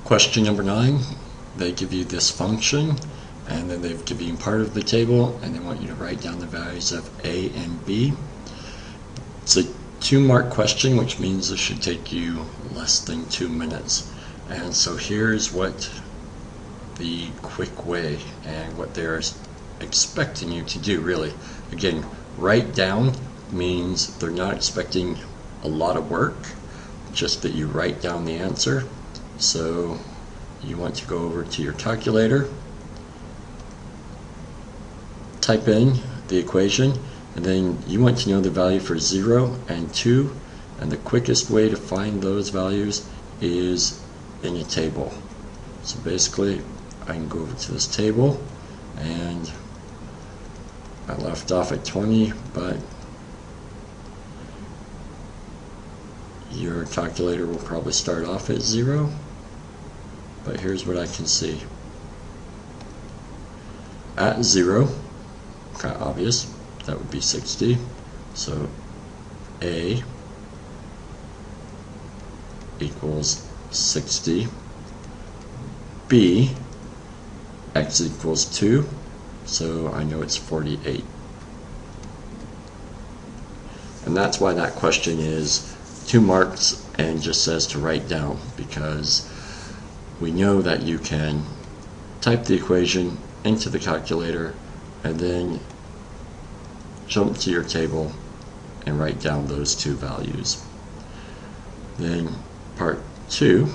Question number 9, they give you this function, and then they've given you part of the table, and they want you to write down the values of A and B. It's a 2-mark question, which means this should take you less than 2 minutes. And so here's what the quick way and what they're expecting you to do, really. Again, write down means they're not expecting a lot of work, just that you write down the answer. So you want to go over to your calculator, type in the equation, and then you want to know the value for 0 and 2, and the quickest way to find those values is in a table. So basically I can go over to this table, and I left off at 20, but your calculator will probably start off at 0. But here's what I can see. At 0, kind of obvious, that would be 60. So A equals 60. B, x equals 2. So I know it's 48. And that's why that question is 2 marks and just says to write down, because we know that you can type the equation into the calculator and then jump to your table and write down those 2 values. Then part 2,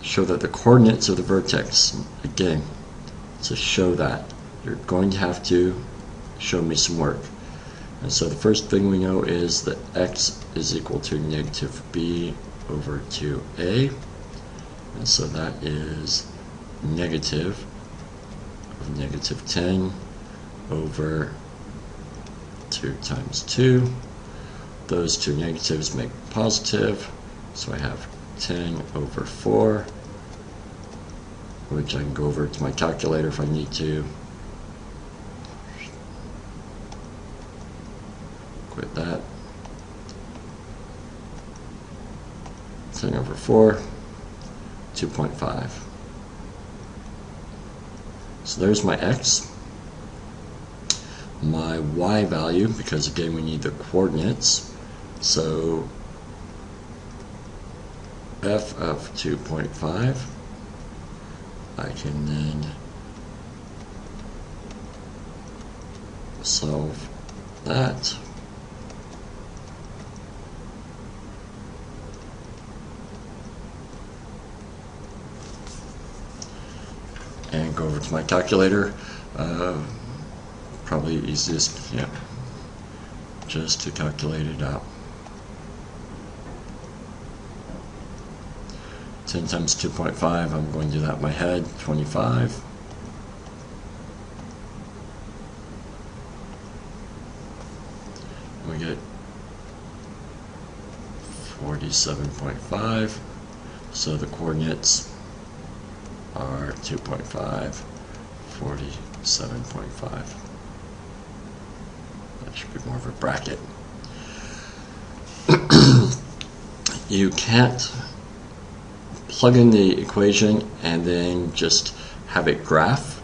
show that the coordinates of the vertex. Again, to show that, you're going to have to show me some work. And so the first thing we know is that x is equal to negative b over 2a. And so that is negative of negative 10 over 2 times 2. Those 2 negatives make positive, so I have 10 over 4, which I can go over to my calculator if I need to. Quit that. 10 over 4, 2.5. So there's my x. My y value, because again we need the coordinates, so f of 2.5, I can then solve that. And go over to my calculator. Probably easiest, yeah, just to calculate it out. 10 times 2.5, I'm going to do that in my head, 25. We get 47.5, so the coordinates are 2.5, 47.5. That should be more of a bracket. You can't plug in the equation and then just have it graph.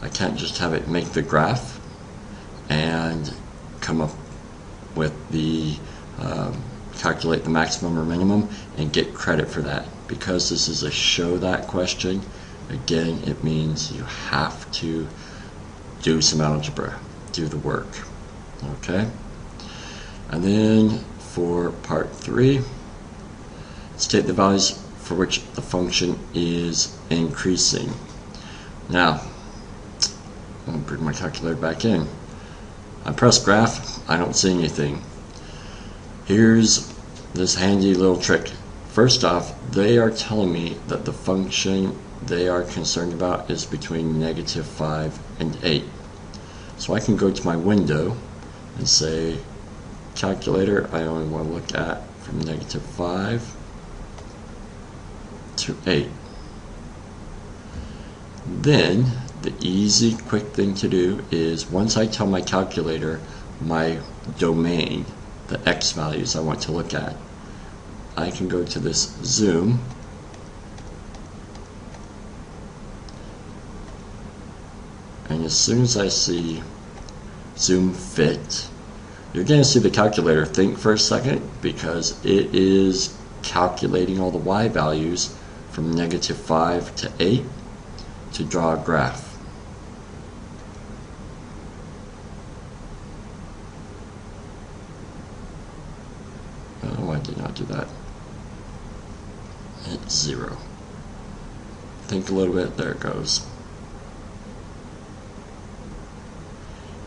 I can't just have it make the graph and come up with the calculate the maximum or minimum and get credit for that. Because this is a show that question, again, it means you have to do some algebra, do the work. Okay? And then for part 3, state the values for which the function is increasing. Now, I'm going to bring my calculator back in. I press graph, I don't see anything. Here's this handy little trick. First off, they are telling me that the function they are concerned about is between negative 5 and 8. So I can go to my window and say, calculator, I only want to look at from negative 5 to 8. Then the easy, quick thing to do is once I tell my calculator my domain, the X values I want to look at. I can go to this zoom, and as soon as I see zoom fit, you're going to see the calculator think for a second, because it is calculating all the Y values from -5 to 8 to draw a graph. Oh, I did not do that. It's 0. Think a little bit, there it goes.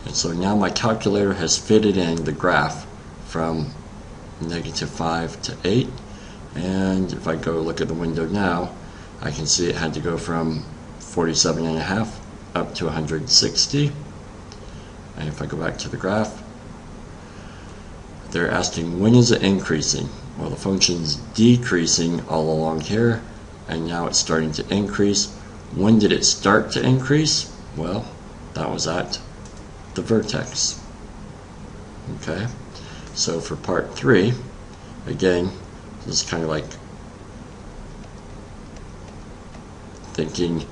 And so now my calculator has fitted in the graph from -5 to 8. And if I go look at the window now, I can see it had to go from 47.5 up to 160. And if I go back to the graph, they're asking, when is it increasing? Well, the function's decreasing all along here, and now it's starting to increase. When did it start to increase? Well, that was at the vertex. Okay, so for part 3, again, this is kind of like thinking,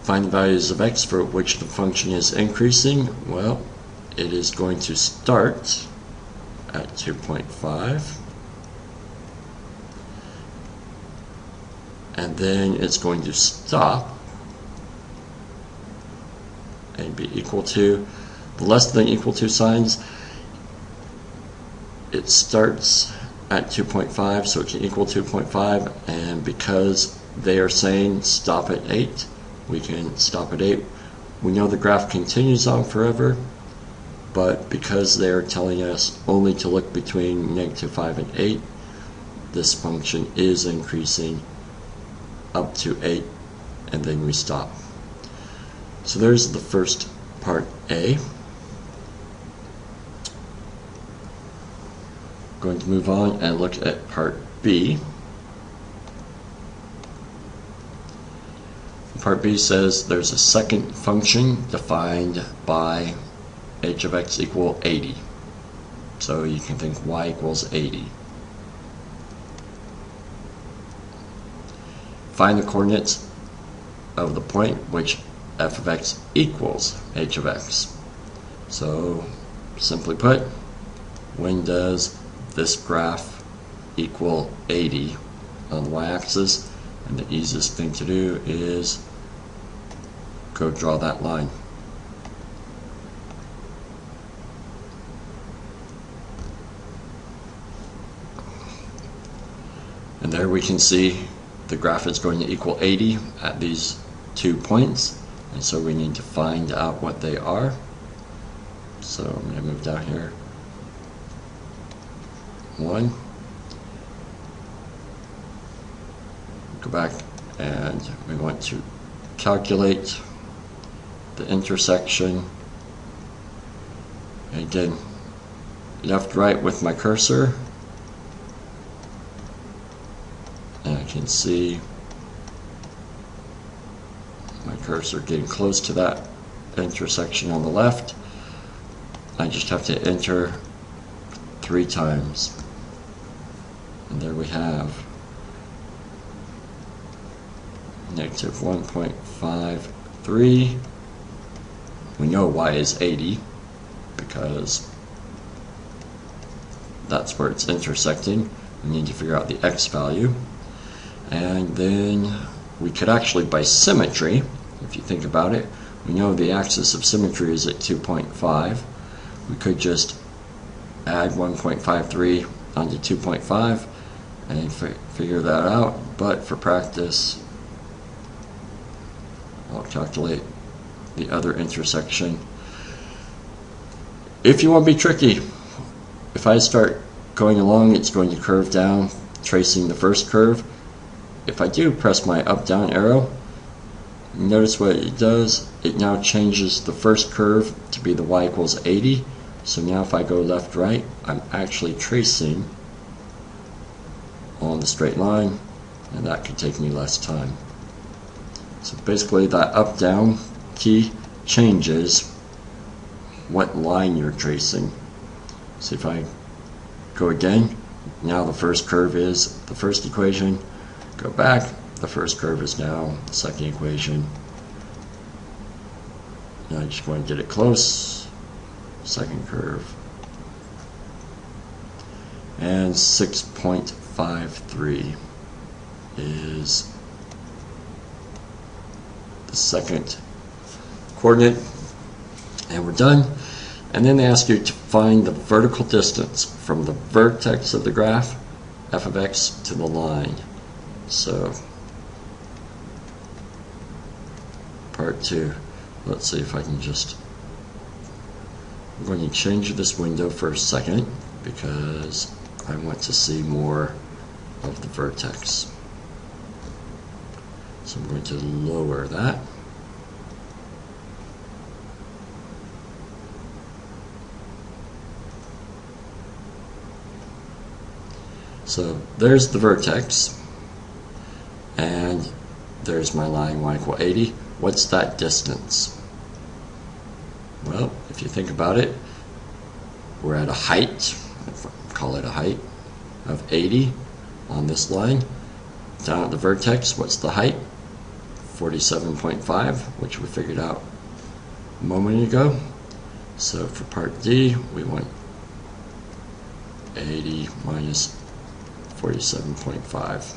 find the values of x for which the function is increasing. Well, it is going to start at 2.5, and then it's going to stop and be equal to the less than equal to signs. It starts at 2.5, so it can equal 2.5, and because they are saying stop at 8, we can stop at 8. We know the graph continues on forever, but because they're telling us only to look between -5 and 8, this function is increasing up to 8, and then we stop. So there's the first part A. Going to move on and look at part B. Part B says there's a second function defined by h of x equal 80. So you can think y equals 80. Find the coordinates of the point which f of x equals h of x. So simply put, when does this graph equal 80 on the y-axis? And the easiest thing to do is go draw that line. And there we can see the graph is going to equal 80 at these 2 points, and so we need to find out what they are. So I'm going to move down here 1, go back, and we want to calculate the intersection. And again, left right with my cursor, and I can see my cursor getting close to that intersection on the left. I just have to enter 3 times, and there we have -1.53. We know y is 80 because that's where it's intersecting. We need to figure out the x value, and then we could actually, by symmetry, if you think about it, we know the axis of symmetry is at 2.5. We could just add 1.53 onto 2.5 and figure that out, but for practice I'll calculate the other intersection. If you want to be tricky, if I start going along, it's going to curve down, tracing the first curve. If I do press my up-down arrow, notice what it does. It now changes the first curve to be the y equals 80. So now if I go left-right, I'm actually tracing on the straight line, and that could take me less time. So basically that up-down key changes what line you're tracing. So if I go again, now the first curve is the first equation. Go back, the first curve is now the second equation. Now I just want to get it close. Second curve. And 6.53 is the second coordinate. And we're done. And then they ask you to find the vertical distance from the vertex of the graph, f of x, to the line. So, part 2. Let's see if I can just... I'm going to change this window for a second because I want to see more of the vertex. So I'm going to lower that. So there's the vertex, and there's my line y equal 80. What's that distance? Well, if you think about it, we're at a height, call it a height, of 80 on this line. Down at the vertex, what's the height? 47.5, which we figured out a moment ago. So for part D, we want 80 minus 47.5.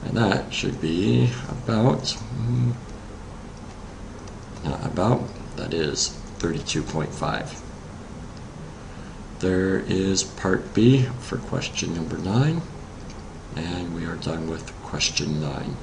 And that should be about, that is 32.5. There is part B for question number 9, and we are done with question 9.